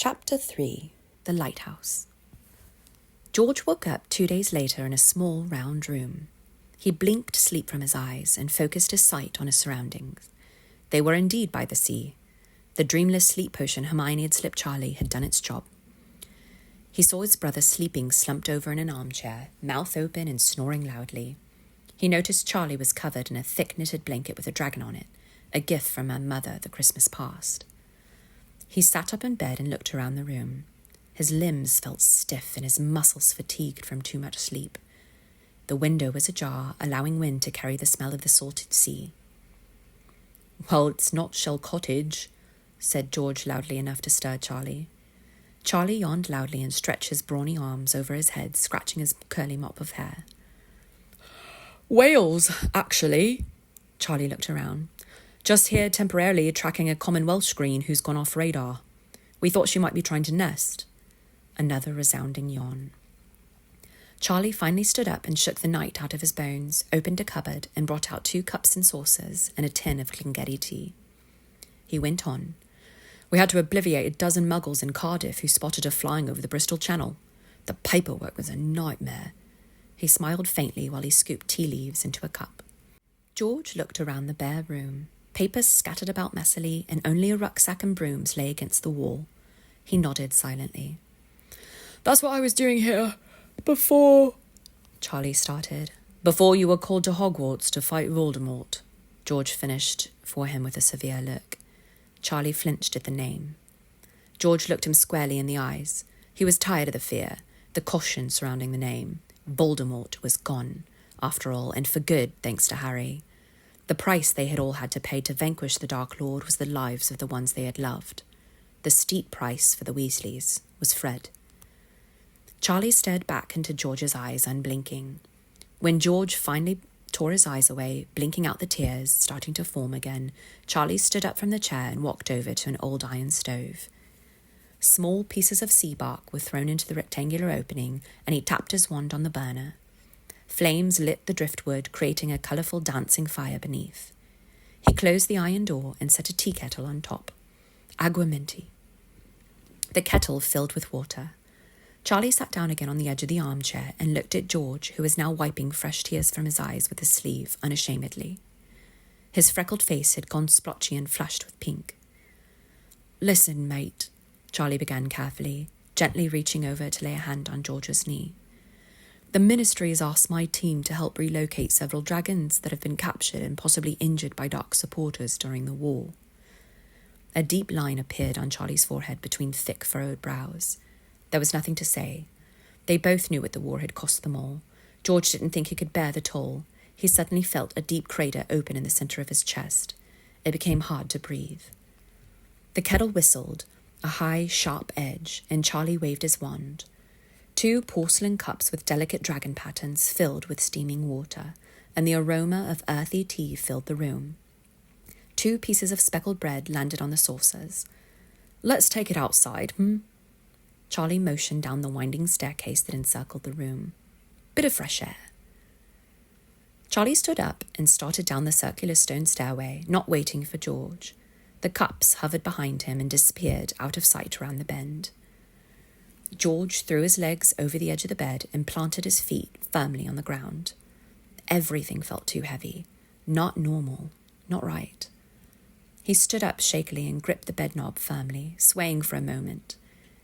Chapter 3. The Lighthouse. George woke up 2 days later in a small, round room. He blinked sleep from his eyes and focused his sight on his surroundings. They were indeed by the sea. The dreamless sleep potion Hermione had slipped Charlie had done its job. He saw his brother sleeping slumped over in an armchair, mouth open and snoring loudly. He noticed Charlie was covered in a thick knitted blanket with a dragon on it, a gift from her mother the Christmas past. He sat up in bed and looked around the room. His limbs felt stiff and his muscles fatigued from too much sleep. The window was ajar, allowing wind to carry the smell of the salted sea. "Well, it's not Shell Cottage," said George loudly enough to stir Charlie. Charlie yawned loudly and stretched his brawny arms over his head, scratching his curly mop of hair. "Wales, actually." Charlie looked around. "Just here temporarily tracking a common Welsh green who's gone off radar. We thought she might be trying to nest." Another resounding yawn. Charlie finally stood up and shook the night out of his bones, opened a cupboard and brought out 2 cups and saucers and a tin of Glengettie tea. He went on. "We had to obliviate a dozen muggles in Cardiff who spotted her flying over the Bristol Channel. The paperwork was a nightmare." He smiled faintly while he scooped tea leaves into a cup. George looked around the bare room. Papers scattered about messily, and only a rucksack and brooms lay against the wall. He nodded silently. "That's what I was doing here before," Charlie started. "Before you were called to Hogwarts to fight Voldemort," George finished for him with a severe look. Charlie flinched at the name. George looked him squarely in the eyes. He was tired of the fear, the caution surrounding the name. Voldemort was gone, after all, and for good, thanks to Harry. The price they had all had to pay to vanquish the Dark Lord was the lives of the ones they had loved. The steep price for the Weasleys was Fred. Charlie stared back into George's eyes, unblinking. When George finally tore his eyes away, blinking out the tears, starting to form again, Charlie stood up from the chair and walked over to an old iron stove. Small pieces of sea bark were thrown into the rectangular opening, and he tapped his wand on the burner. Flames lit the driftwood, creating a colourful dancing fire beneath. He closed the iron door and set a tea kettle on top. Aguamenti. The kettle filled with water. Charlie sat down again on the edge of the armchair and looked at George, who was now wiping fresh tears from his eyes with his sleeve, unashamedly. His freckled face had gone splotchy and flushed with pink. "Listen, mate," Charlie began carefully, gently reaching over to lay a hand on George's knee. "The Ministry has asked my team to help relocate several dragons that have been captured and possibly injured by Dark supporters during the war." A deep line appeared on Charlie's forehead between thick, furrowed brows. There was nothing to say. They both knew what the war had cost them all. George didn't think he could bear the toll. He suddenly felt a deep crater open in the centre of his chest. It became hard to breathe. The kettle whistled, a high, sharp edge, and Charlie waved his wand. 2 porcelain cups with delicate dragon patterns filled with steaming water, and the aroma of earthy tea filled the room. 2 pieces of speckled bread landed on the saucers. "Let's take it outside, Charlie motioned down the winding staircase that encircled the room. "Bit of fresh air." Charlie stood up and started down the circular stone stairway, not waiting for George. The cups hovered behind him and disappeared out of sight around the bend. George threw his legs over the edge of the bed and planted his feet firmly on the ground. Everything felt too heavy. Not normal. Not right. He stood up shakily and gripped the bed knob firmly, swaying for a moment.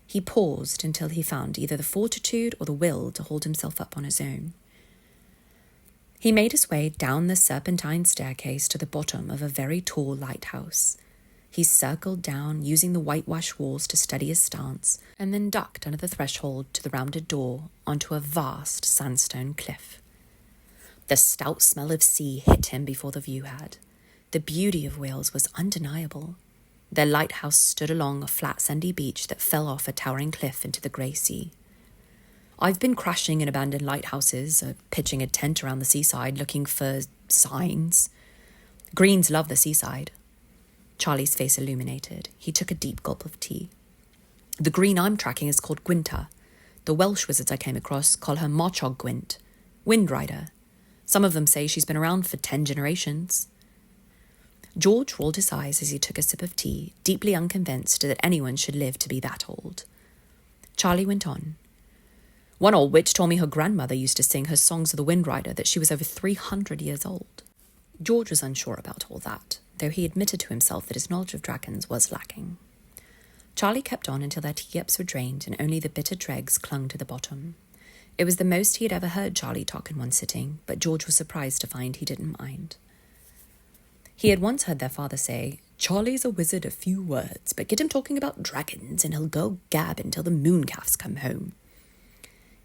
He paused until he found either the fortitude or the will to hold himself up on his own. He made his way down the serpentine staircase to the bottom of a very tall lighthouse. He circled down, using the whitewashed walls to steady his stance, and then ducked under the threshold to the rounded door onto a vast sandstone cliff. The stout smell of sea hit him before the view had. The beauty of Wales was undeniable. Their lighthouse stood along a flat sandy beach that fell off a towering cliff into the grey sea. "I've been crashing in abandoned lighthouses, pitching a tent around the seaside, looking for signs. Greens love the seaside." Charlie's face illuminated. He took a deep gulp of tea. "The green I'm tracking is called Gwynta. The Welsh wizards I came across call her Marchog Gwynt, Wind Rider. Some of them say she's been around for 10 generations. George rolled his eyes as he took a sip of tea, deeply unconvinced that anyone should live to be that old. Charlie went on. One old witch told me her grandmother used to sing her songs of the Wind Rider, that she was over 300 years old. George was unsure about all that, though he admitted to himself that his knowledge of dragons was lacking. Charlie kept on until their teacups were drained and only the bitter dregs clung to the bottom. It was the most he had ever heard Charlie talk in one sitting, but George was surprised to find he didn't mind. He had once heard their father say, "Charlie's a wizard of few words, but get him talking about dragons and he'll go gab until the mooncalves come home."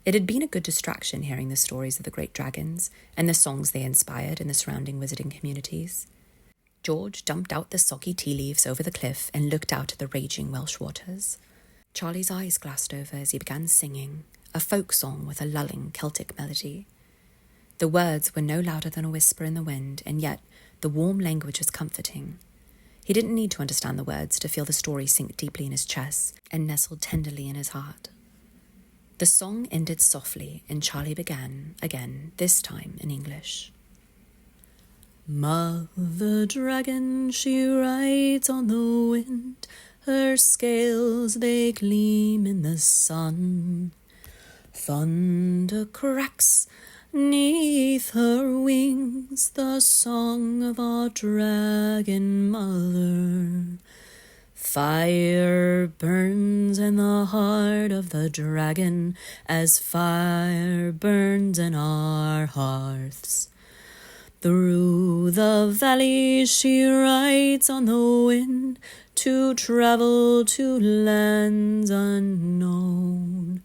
It had been a good distraction hearing the stories of the great dragons and the songs they inspired in the surrounding wizarding communities. George dumped out the soggy tea leaves over the cliff and looked out at the raging Welsh waters. Charlie's eyes glassed over as he began singing, a folk song with a lulling Celtic melody. The words were no louder than a whisper in the wind, and yet the warm language was comforting. He didn't need to understand the words to feel the story sink deeply in his chest and nestle tenderly in his heart. The song ended softly, and Charlie began again, this time in English. Mother dragon, she rides on the wind, her scales they gleam in the sun. Thunder cracks 'neath her wings, the song of our dragon mother. Fire burns in the heart of the dragon, as fire burns in our hearths. Through the valleys she rides on the wind, to travel to lands unknown.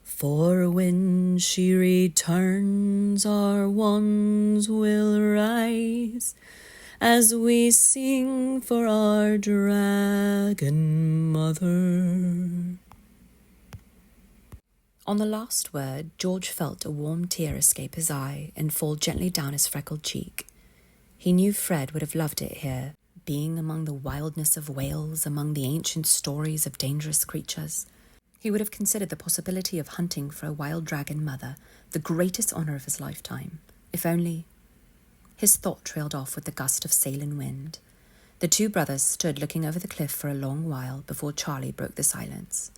For when she returns, our wands will rise, as we sing for our dragon mother. On the last word, George felt a warm tear escape his eye and fall gently down his freckled cheek. He knew Fred would have loved it here, being among the wildness of Wales, among the ancient stories of dangerous creatures. He would have considered the possibility of hunting for a wild dragon mother the greatest honour of his lifetime, if only... His thought trailed off with the gust of sailing wind. The two brothers stood looking over the cliff for a long while before Charlie broke the silence.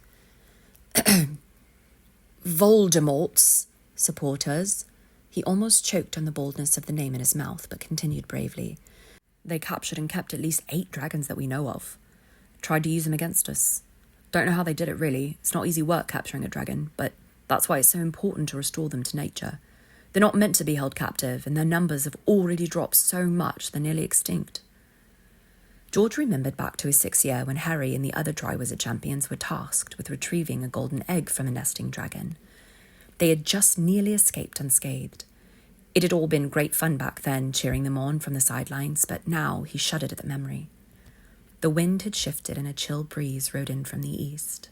Voldemort's supporters. He almost choked on the boldness of the name in his mouth, but continued bravely. They captured and kept at least 8 dragons that we know of. Tried to use them against us. Don't know how they did it, really. It's not easy work capturing a dragon, but that's why it's so important to restore them to nature. They're not meant to be held captive, and their numbers have already dropped so much they're nearly extinct. George remembered back to his 6th year when Harry and the other Dry Wizard champions were tasked with retrieving a golden egg from a nesting dragon. They had just nearly escaped unscathed. It had all been great fun back then, cheering them on from the sidelines, but now he shuddered at the memory. The wind had shifted and a chill breeze rode in from the east.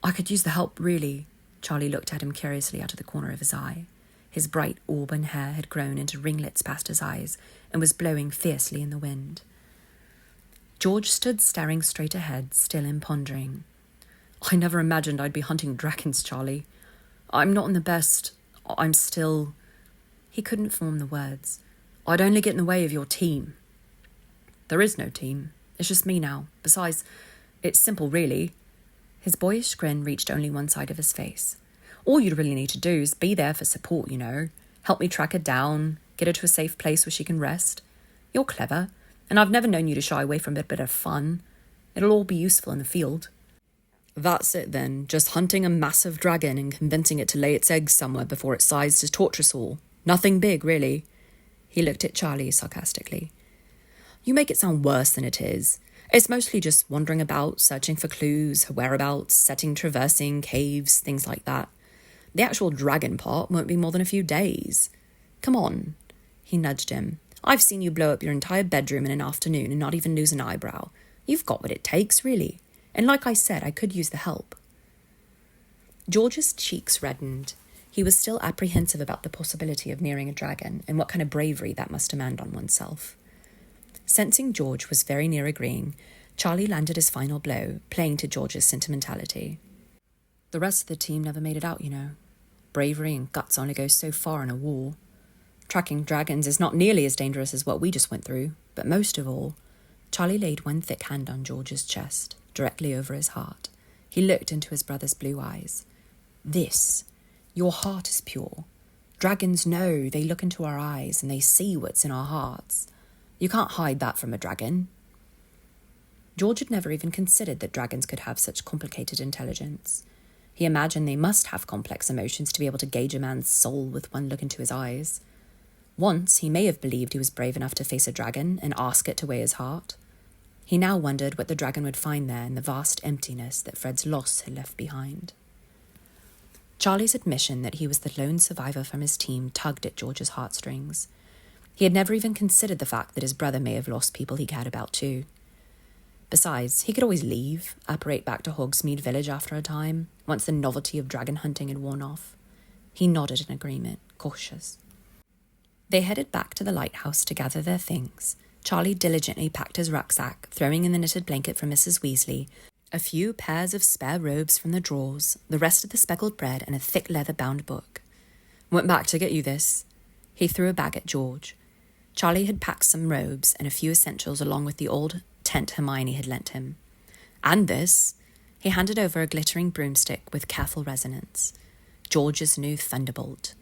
"I could use the help, really." Charlie looked at him curiously out of the corner of his eye. His bright auburn hair had grown into ringlets past his eyes and was blowing fiercely in the wind. George stood staring straight ahead, still in pondering. "I never imagined I'd be hunting dragons, Charlie. I'm not in the best. I'm still..." He couldn't form the words. "I'd only get in the way of your team." "There is no team. It's just me now. Besides, it's simple, really." His boyish grin reached only one side of his face. "All you'd really need to do is be there for support, you know. Help me track her down, get her to a safe place where she can rest. You're clever, and I've never known you to shy away from a bit of fun. It'll all be useful in the field." "That's it then, just hunting a massive dragon and convincing it to lay its eggs somewhere before it's sized to torture us all. Nothing big, really." He looked at Charlie sarcastically. "You make it sound worse than it is. It's mostly just wandering about, searching for clues, her whereabouts, traversing caves, things like that. The actual dragon part won't be more than a few days. Come on." He nudged him. "I've seen you blow up your entire bedroom in an afternoon and not even lose an eyebrow. You've got what it takes, really. And like I said, I could use the help." George's cheeks reddened. He was still apprehensive about the possibility of nearing a dragon and what kind of bravery that must demand on oneself. Sensing George was very near agreeing, Charlie landed his final blow, playing to George's sentimentality. "The rest of the team never made it out, you know. Bravery and guts only go so far in a war. Tracking dragons is not nearly as dangerous as what we just went through. But most of all, Charlie laid one thick hand on George's chest, directly over his heart. He looked into his brother's blue eyes. Your heart is pure. Dragons know, they look into our eyes and they see what's in our hearts. You can't hide that from a dragon. George had never even considered that dragons could have such complicated intelligence. He imagined they must have complex emotions to be able to gauge a man's soul with one look into his eyes. Once, he may have believed he was brave enough to face a dragon and ask it to weigh his heart. He now wondered what the dragon would find there in the vast emptiness that Fred's loss had left behind. Charlie's admission that he was the lone survivor from his team tugged at George's heartstrings. He had never even considered the fact that his brother may have lost people he cared about too. Besides, he could always leave, apparate back to Hogsmeade Village after a time, once the novelty of dragon hunting had worn off. He nodded in agreement, cautious. They headed back to the lighthouse to gather their things. Charlie diligently packed his rucksack, throwing in the knitted blanket from Mrs. Weasley, a few pairs of spare robes from the drawers, the rest of the speckled bread, and a thick leather-bound book. "Went back to get you this." He threw a bag at George. Charlie had packed some robes and a few essentials along with the old tent Hermione had lent him. "And this." He handed over a glittering broomstick with careful resonance. George's new thunderbolt.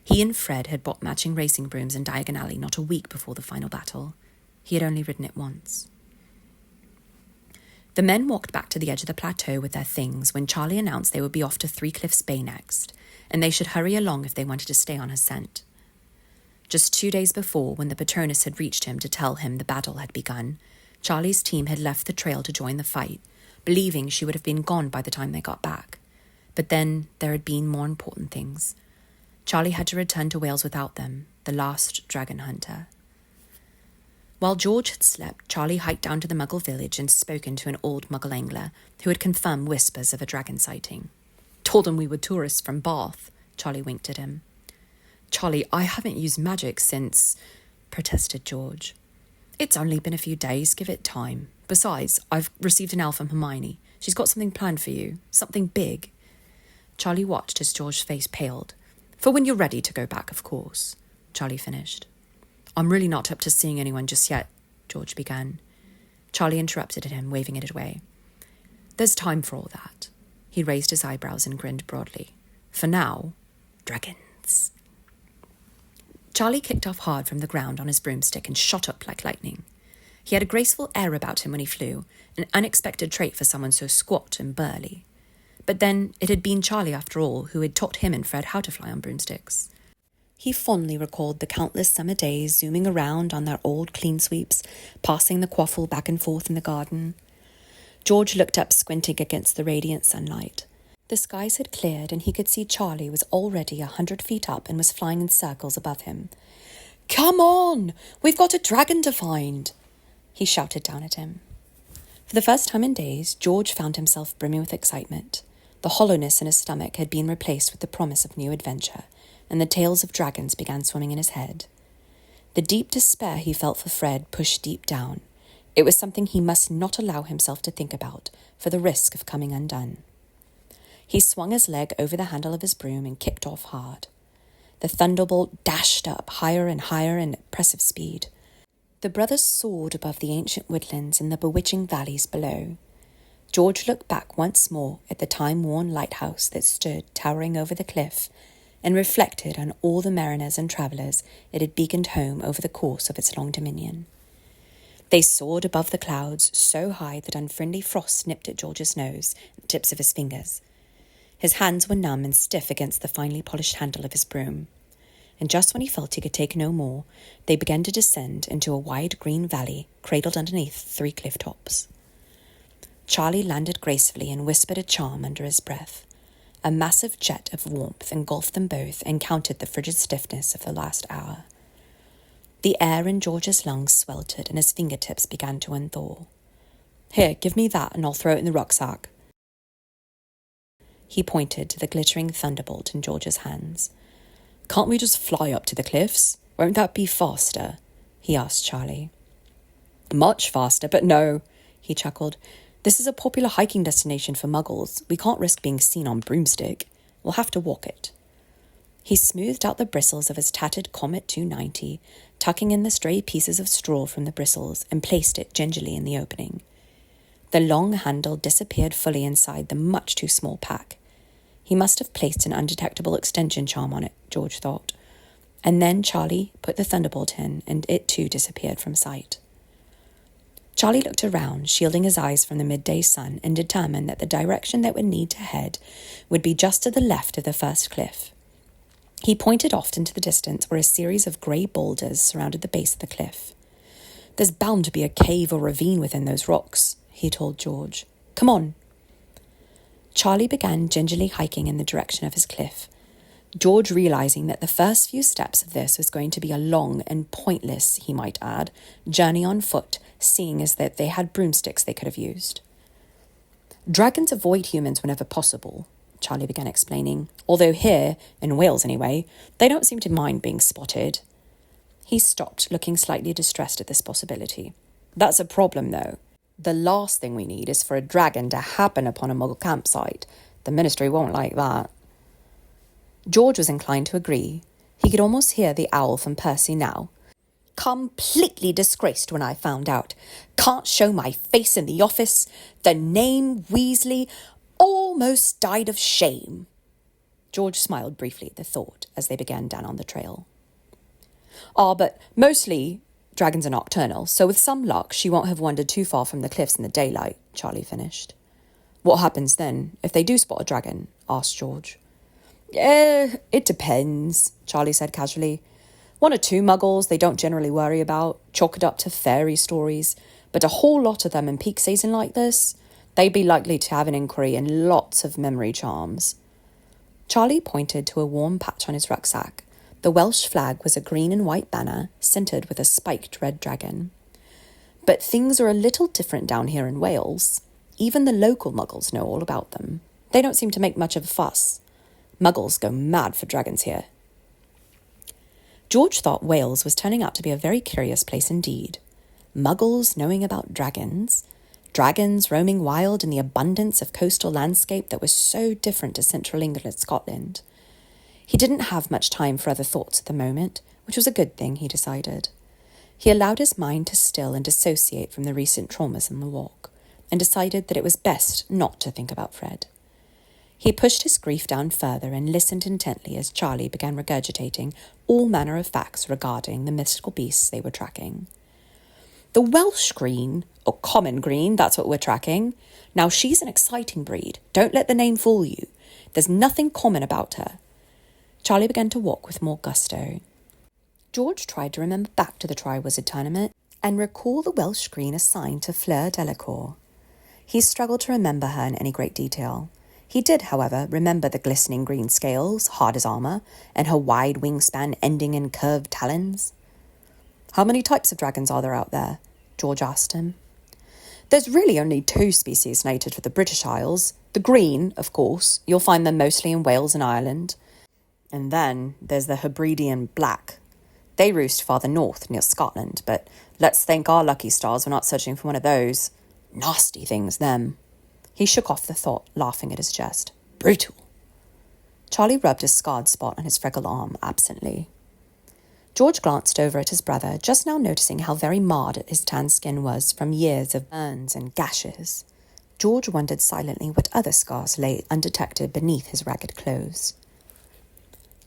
He and Fred had bought matching racing brooms in Diagon Alley not a week before the final battle. He had only ridden it once. The men walked back to the edge of the plateau with their things when Charlie announced they would be off to Three Cliffs Bay next, and they should hurry along if they wanted to stay on her scent. Just 2 days before, when the Patronus had reached him to tell him the battle had begun, Charlie's team had left the trail to join the fight, believing she would have been gone by the time they got back. But then there had been more important things. Charlie had to return to Wales without them, the last dragon hunter. While George had slept, Charlie hiked down to the Muggle village and spoken to an old Muggle angler who had confirmed whispers of a dragon sighting. "Told him we were tourists from Bath." Charlie winked at him. "Charlie, I haven't used magic since," protested George. "It's only been a few days, give it time. Besides, I've received an elf from Hermione. She's got something planned for you, something big." Charlie watched as George's face paled. "For when you're ready to go back, of course," Charlie finished. "I'm really not up to seeing anyone just yet," George began. Charlie interrupted him, waving it away. "There's time for all that." He raised his eyebrows and grinned broadly. "For now, dragons." Charlie kicked off hard from the ground on his broomstick and shot up like lightning. He had a graceful air about him when he flew, an unexpected trait for someone so squat and burly. But then it had been Charlie, after all, who had taught him and Fred how to fly on broomsticks. He fondly recalled the countless summer days zooming around on their old clean sweeps, passing the quaffle back and forth in the garden. George looked up, squinting against the radiant sunlight. The skies had cleared and he could see Charlie was already 100 feet up and was flying in circles above him. "Come on! We've got a dragon to find!" he shouted down at him. For the first time in days, George found himself brimming with excitement. The hollowness in his stomach had been replaced with the promise of new adventure, and the tales of dragons began swimming in his head. The deep despair he felt for Fred pushed deep down. It was something he must not allow himself to think about, for the risk of coming undone. He swung his leg over the handle of his broom and kicked off hard. The thunderbolt dashed up higher and higher in impressive speed. The brothers soared above the ancient woodlands and the bewitching valleys below. George looked back once more at the time-worn lighthouse that stood towering over the cliff and reflected on all the mariners and travellers it had beaconed home over the course of its long dominion. They soared above the clouds so high that unfriendly frost nipped at George's nose and the tips of his fingers. His hands were numb and stiff against the finely polished handle of his broom. And just when he felt he could take no more, they began to descend into a wide green valley cradled underneath 3 cliff tops. Charlie landed gracefully and whispered a charm under his breath. A massive jet of warmth engulfed them both and countered the frigid stiffness of the last hour. The air in George's lungs sweltered and his fingertips began to unthaw. "Here, give me that and I'll throw it in the rucksack." He pointed to the glittering thunderbolt in George's hands. "Can't we just fly up to the cliffs? Won't that be faster?" he asked Charlie. "Much faster, but no," he chuckled. "This is a popular hiking destination for muggles. We can't risk being seen on broomstick. We'll have to walk it." He smoothed out the bristles of his tattered Comet 290, tucking in the stray pieces of straw from the bristles, and placed it gingerly in the opening. The long handle disappeared fully inside the much too small pack. He must have placed an undetectable extension charm on it, George thought. And then Charlie put the thunderbolt in, and it too disappeared from sight. Charlie looked around, shielding his eyes from the midday sun, and determined that the direction that would need to head would be just to the left of the first cliff. He pointed off into the distance where a series of grey boulders surrounded the base of the cliff. "There's bound to be a cave or ravine within those rocks," he told George. "Come on." Charlie began gingerly hiking in the direction of his cliff, George realising that the first few steps of this was going to be a long and pointless, he might add, journey on foot, seeing as that they had broomsticks they could have used. "Dragons avoid humans whenever possible," Charlie began explaining, "although here, in Wales anyway, they don't seem to mind being spotted." He stopped, looking slightly distressed at this possibility. "That's a problem, though. The last thing we need is for a dragon to happen upon a Muggle campsite. The Ministry won't like that." George was inclined to agree. He could almost hear the owl from Percy now. "Completely disgraced when I found out. Can't show my face in the office. The name Weasley almost died of shame." George smiled briefly at the thought as they began down on the trail. But mostly dragons are nocturnal, so with some luck she won't have wandered too far from the cliffs in the daylight," Charlie finished. "What happens then, if they do spot a dragon?" asked George. It depends," Charlie said casually. "One or two muggles they don't generally worry about, chalk it up to fairy stories, but a whole lot of them in peak season like this, they'd be likely to have an inquiry and lots of memory charms." Charlie pointed to a warm patch on his rucksack. The Welsh flag was a green and white banner, centred with a spiked red dragon. "But things are a little different down here in Wales. Even the local muggles know all about them. They don't seem to make much of a fuss. Muggles go mad for dragons here." George thought Wales was turning out to be a very curious place indeed. Muggles knowing about dragons, dragons roaming wild in the abundance of coastal landscape that was so different to central England and Scotland. He didn't have much time for other thoughts at the moment, which was a good thing, he decided. He allowed his mind to still and dissociate from the recent traumas on the walk, and decided that it was best not to think about Fred. He pushed his grief down further and listened intently as Charlie began regurgitating all manner of facts regarding the mystical beasts they were tracking. "The Welsh green, or common green, that's what we're tracking. Now she's an exciting breed. Don't let the name fool you. There's nothing common about her." Charlie began to walk with more gusto. George tried to remember back to the Triwizard Tournament and recall the Welsh green assigned to Fleur Delacour. He struggled to remember her in any great detail. He did, however, remember the glistening green scales, hard as armour, and her wide wingspan ending in curved talons. "How many types of dragons are there out there?" George asked him. "There's really only two species native to the British Isles. The green, of course, you'll find them mostly in Wales and Ireland. And then there's the Hebridean black. They roost farther north, near Scotland, but let's thank our lucky stars we're not searching for one of those. Nasty things, them." He shook off the thought, laughing at his jest. "Brutal." Charlie rubbed a scarred spot on his freckled arm absently. George glanced over at his brother, just now noticing how very marred his tan skin was from years of burns and gashes. George wondered silently what other scars lay undetected beneath his ragged clothes.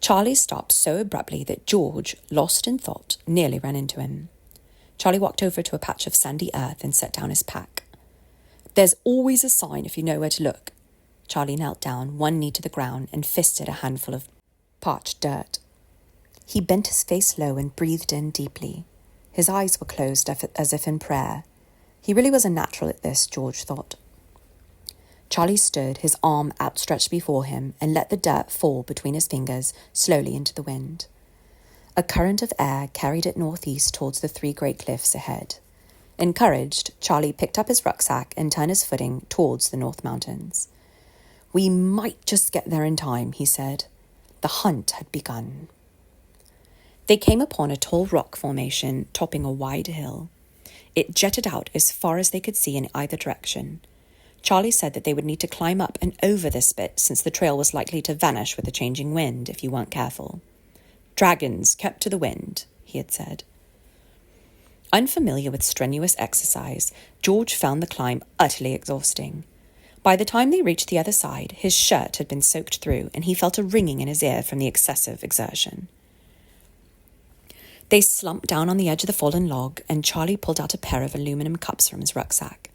Charlie stopped so abruptly that George, lost in thought, nearly ran into him. Charlie walked over to a patch of sandy earth and set down his pack. "There's always a sign if you know where to look." Charlie knelt down, one knee to the ground, and fisted a handful of parched dirt. He bent his face low and breathed in deeply. His eyes were closed as if in prayer. He really was a natural at this, George thought. Charlie stood, his arm outstretched before him, and let the dirt fall between his fingers slowly into the wind. A current of air carried it northeast towards the three great cliffs ahead. Encouraged, Charlie picked up his rucksack and turned his footing towards the North Mountains. "We might just get there in time," he said. The hunt had begun. They came upon a tall rock formation topping a wide hill. It jetted out as far as they could see in either direction. Charlie said that they would need to climb up and over this bit since the trail was likely to vanish with the changing wind if you weren't careful. Dragons kept to the wind, he had said. Unfamiliar with strenuous exercise, George found the climb utterly exhausting. By the time they reached the other side, his shirt had been soaked through and he felt a ringing in his ear from the excessive exertion. They slumped down on the edge of the fallen log and Charlie pulled out a pair of aluminum cups from his rucksack.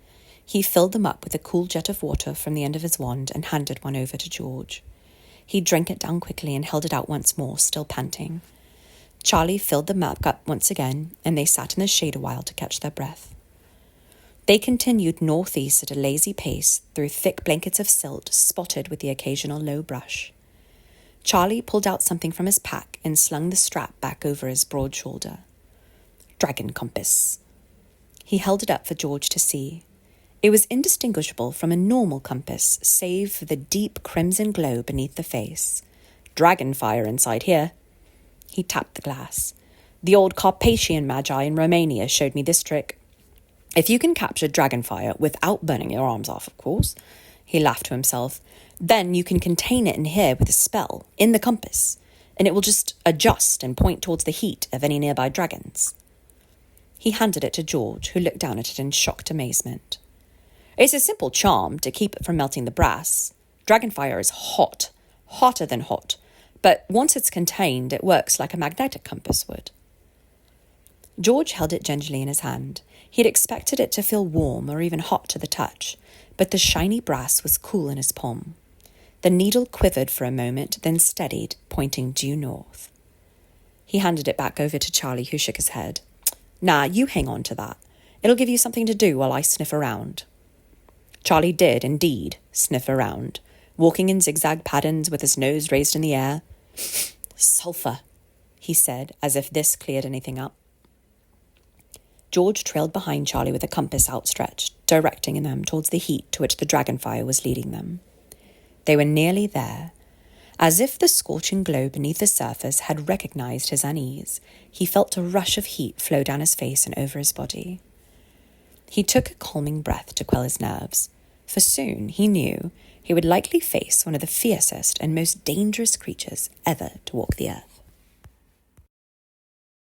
He filled them up with a cool jet of water from the end of his wand and handed one over to George. He drank it down quickly and held it out once more, still panting. Charlie filled the map up once again, and they sat in the shade a while to catch their breath. They continued northeast at a lazy pace through thick blankets of silt spotted with the occasional low brush. Charlie pulled out something from his pack and slung the strap back over his broad shoulder. Dragon compass. He held it up for George to see. It was indistinguishable from a normal compass, save for the deep crimson glow beneath the face. Dragon fire inside here. He tapped the glass. The old Carpathian Magi in Romania showed me this trick. If you can capture dragon fire without burning your arms off, of course, he laughed to himself, then you can contain it in here with a spell, in the compass, and it will just adjust and point towards the heat of any nearby dragons. He handed it to George, who looked down at it in shocked amazement. It's a simple charm to keep it from melting the brass. Dragonfire is hot, hotter than hot, but once it's contained, it works like a magnetic compass would. George held it gingerly in his hand. He had expected it to feel warm or even hot to the touch, but the shiny brass was cool in his palm. The needle quivered for a moment, then steadied, pointing due north. He handed it back over to Charlie, who shook his head. Nah, you hang on to that. It'll give you something to do while I sniff around. Charlie did, indeed, sniff around, walking in zigzag patterns with his nose raised in the air. Sulphur, he said, as if this cleared anything up. George trailed behind Charlie with a compass outstretched, directing them towards the heat to which the dragonfire was leading them. They were nearly there. As if the scorching glow beneath the surface had recognized his unease, he felt a rush of heat flow down his face and over his body. He took a calming breath to quell his nerves, for soon, he knew, he would likely face one of the fiercest and most dangerous creatures ever to walk the earth.